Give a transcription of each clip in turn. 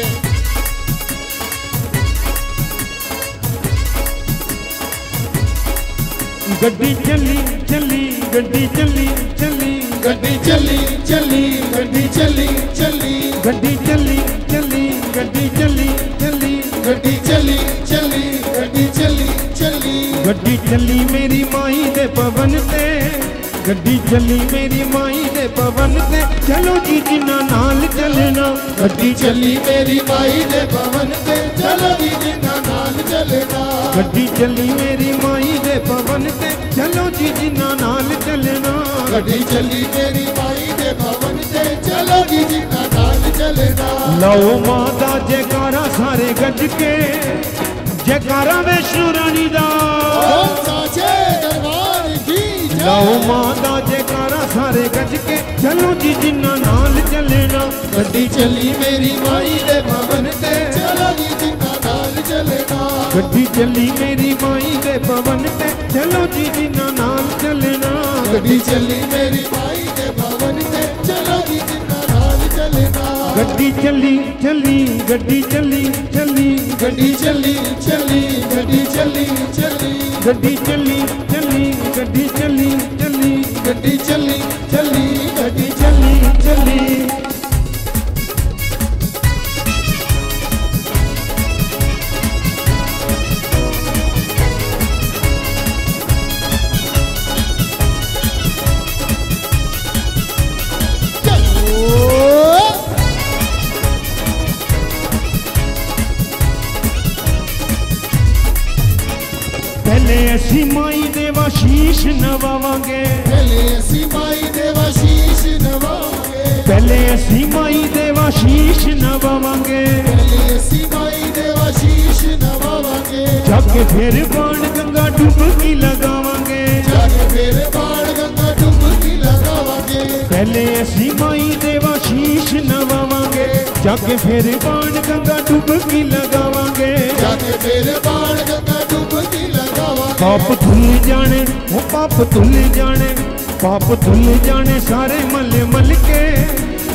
है। गड्डी चली चली गड्डी चली चली गड्डी चली चली गड्डी चली चली गड्डी चली चली गड्डी चली चली गड्डी चली चली गड्डी चली चली गड्डी चली मेरी माई दे पवन ते गड्डी चली मेरी माई दे पवन ते चलो जी जिन्ना नाल चलना गड्डी चली मेरी माई दे पवन ते चलो जी जिन्ना नाल चलना गड्डी चली मेरी माई दे पवन ते चलो जी जिन्ना नाल चलना गड्डी चली मेरी माई दे पवन ते चलो जी जिन्ना नाल चलना लाओ माता जयकारा सारे गज के जयकारा वैष्णो रानी दा साचे दरबार की जय। लाओ माता जयकारा सारे गज के चलो जी जिन्ना नाल चलना गड्डी चली मेरी माई दे पवन ते चलो जी जिन्ना नाल चलना गड्डी चली मेरी माई दे पवन ते चलो जी जिन्ना नाल चलना गड्डी चली मेरी माई दे पवन ते चलो जी जिन्ना नाल चलना गड्डी चली चली गड्डी चली चली गड्डी चली चली गड्डी चली चली गड्डी चली चली गड्डी चली चली गड्डी चली चली गड्डी चली चली पहले असी माई देवा शीश नवावांगे पहले असी माई देवा शीश नवावांगे पहले असी माई देवा शीश नवावांगे पहले असी माई देवा शीश नवावांगे जाके फिर बाण गंगा डुबकी लगावांगे जाके फिर बाण गंगा डुबकी लगावांगे पहले असी माई देवा शीश नवावांगे जाके फिर बाण गंगा डुबकी लगावांगे जाके फिर बाण गंगा डुबकी लगावांगे पाप धुल जाने वो पाप धुल जाने पाप धुल जाने सारे मल मल के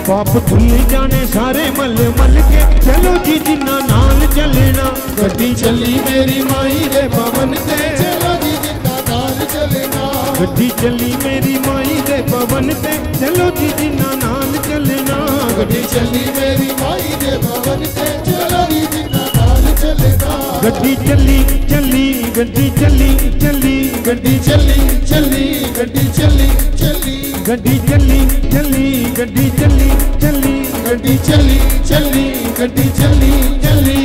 पाप धुल जाने सारे मल मल के चलो जी जिन्ना नाल चलना गड्डी चली मेरी माई दे पवन ते चलो जी जिन्ना नाल चलना गड्डी चली मेरी माई दे पवन ते चलो जी जिन्ना नाल चलना गड्डी चली मेरी माई दे पवन ते चलो जी जिन्ना नाल चलना गड्डी चली चली गड्डी चली चली गड्डी चली चली गड्डी चली चली गड्डी चली चली गड्डी चली चली गड्डी चली चली गड्डी चली चली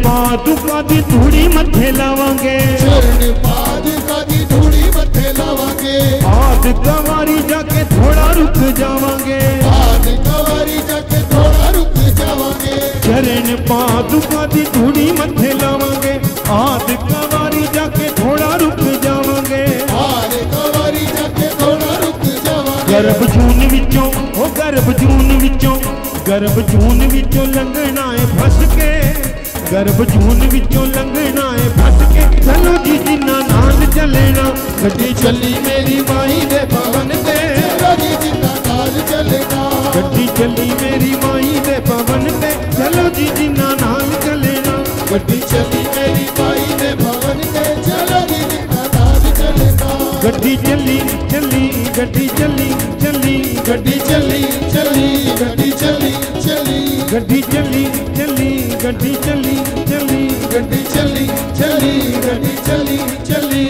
पादुका दी धूड़ी मथे लावांगे चरण पादुका दी धूड़ी मथे लावांगे आद कवारी जाके थोड़ा रुक जावांगे आद कवारी जाके थोड़ा रुक जावांगे चरण पादुका दी धूड़ी मथे लावांगे आद कवारी जाके थोड़ा रुक जावांगे आद कवारी जाके थोड़ा रुक जावांगे गर्भ जून विचों ओ गर्भ जून विचों गर्भ जून विचों लंघना है फस के गर्भ जून विचों लंघना है फस के चलो जी जिन्ना नाल चलना गड्डी चली मेरी माई दे पवन ते चलो जी जिन्ना नाल चलना गड्डी चली मेरी माई दे पवन ते चलो जी जिन्ना नाल चलना गड्डी चली मेरी माई दे पवन ते चलो जी जिन्ना नाल चलना गड्डी चली चली गड्डी चली चली गड्डी चली चली गड्डी चली चली गड्डी चली चली गड्डी चली चली गड्डी चली चली गड्डी चली चली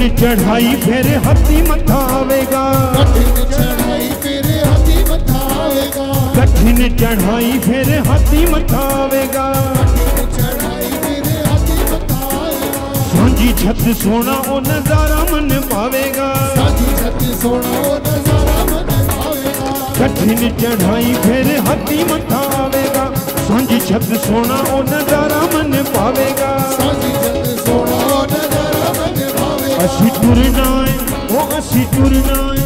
कठिन चढ़ाई फिर हाथी मथा आवेगा, कठिन चढ़ाई फिर हाथी मथा आवेगा, कठिन चढ़ाई फिर हाथी मथा आवेगा, कठिन चढ़ाई फिर हाथी मथा आवेगा, सांझी छत सोना ओ नजारा मन पावेगा, सांझी छत सोना ओ नजारा मन पावेगा, कठिन चढ़ाई फिर हाथी मथा आवेगा, सांझी छत सोना ओ नजारा मन पावेगा, सांझी छत सोना ओ नजारा मन पावेगा। असी टुरना है ओ असी टुरना है,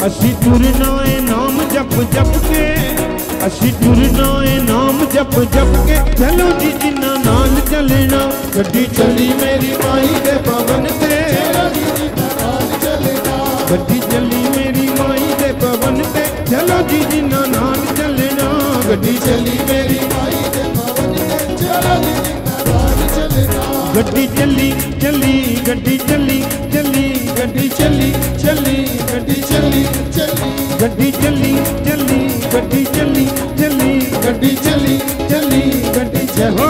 असी टुरना है नाम जप जप के, असी टुरना है नाम जप जप के, चलो जी जिन्ना नाल चलना, गड्डी चली मेरी माई दे पवन ते, गड्डी चली मेरी माई दे पवन ते, चलो जी जिन्ना नाल चलना, गड्डी चली मेरी माई दे पवन ते, चलो जी जिन्ना नाल चलना, गड्डी चली चली गड्डी चली चली गड्डी चली चली गड्डी चली चली गड्डी चली चली गड्डी चली चली गड्डी चली चली गड्डी चलो।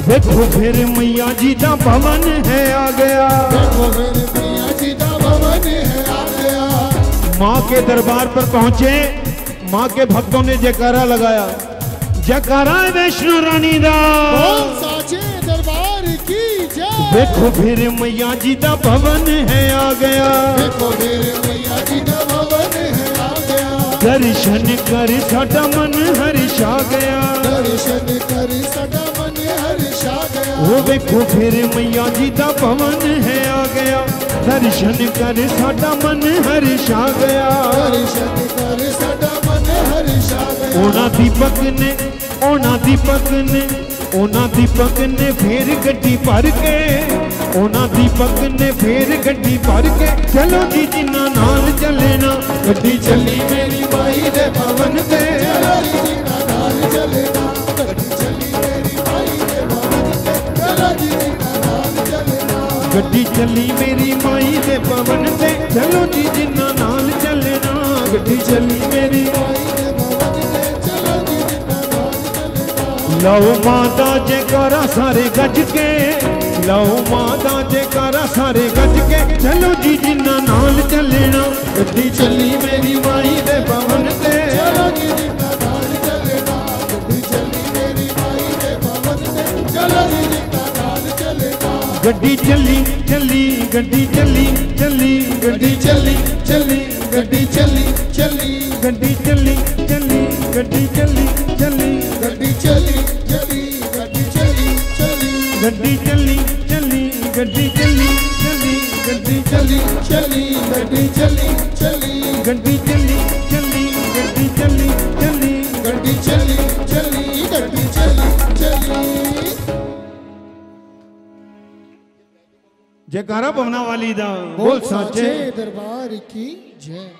देखो फिर मैया जी का भवन है आ गया, देखो फिर मैया जी का भवन है आ गया, माँ के दरबार पर पहुंचे, माँ के भक्तों ने जयकारा लगाया, जयकारा वैष्णो रानी दा, बोल साचे दरबार की जय। देखो फिर मैया जी का भवन है आ गया, देखो फिर मैया जी का भवन है आ गया, दर्शन कर साडा मन हर्षा गया, दर्शन कर साडा मन हर्षा गया, वो देखो फिर मैया जी का भवन है आ गया, दर्शन कर साडा मन हर्षा गया, दर्शन कर साडा मन हर्षा गया, ओना दीपक ने ओना दीपक ने ओना दीपक ने फिर गड्डी भर के, ओना दीपक ने फिर गड्डी भर के, चलो जी जिन्ना नाल चलना, गड्डी चली मेरी माई दे भवन ते, चलो जी जिन्ना नाल चलना, गड्डी चली मेरी माई दे भवन ते, चलो जी जिन्ना नाल चलना, गड्डी चली मेरी माई दे भवन ते, चलो जी जिन्ना नाल चलना, गड्डी चली मेरी माई दे भवन ते, चलो जी जिन्ना नाल चलना, लओ माता जयकारा सारे गज के, लओ माता जयकारा सारे गज के, चलो जी जिन्ना नाल चलना, गड्डी चली मेरी माई दे भवन ते, चलो जी जिन्ना नाल चलना, गड्डी चली मेरी माई दे भवन ते, चलो जी जिन्ना नाल चलना, गड्डी चली चली गड्डी चली चली गड्डी चली चली गड्डी चली चली गड्डी चली चली गड्डी चली चली गड्डी चली चली गड्डी चली चली गड्डी चली चली गड्डी चली चली गड्डी चली चली गड्डी चली चली गड्डी चली चली गड्डी चली चली गड्डी चली चली गड्डी चली चली। जयकारा भवना वाली दा बोल साचे दरबार की जय।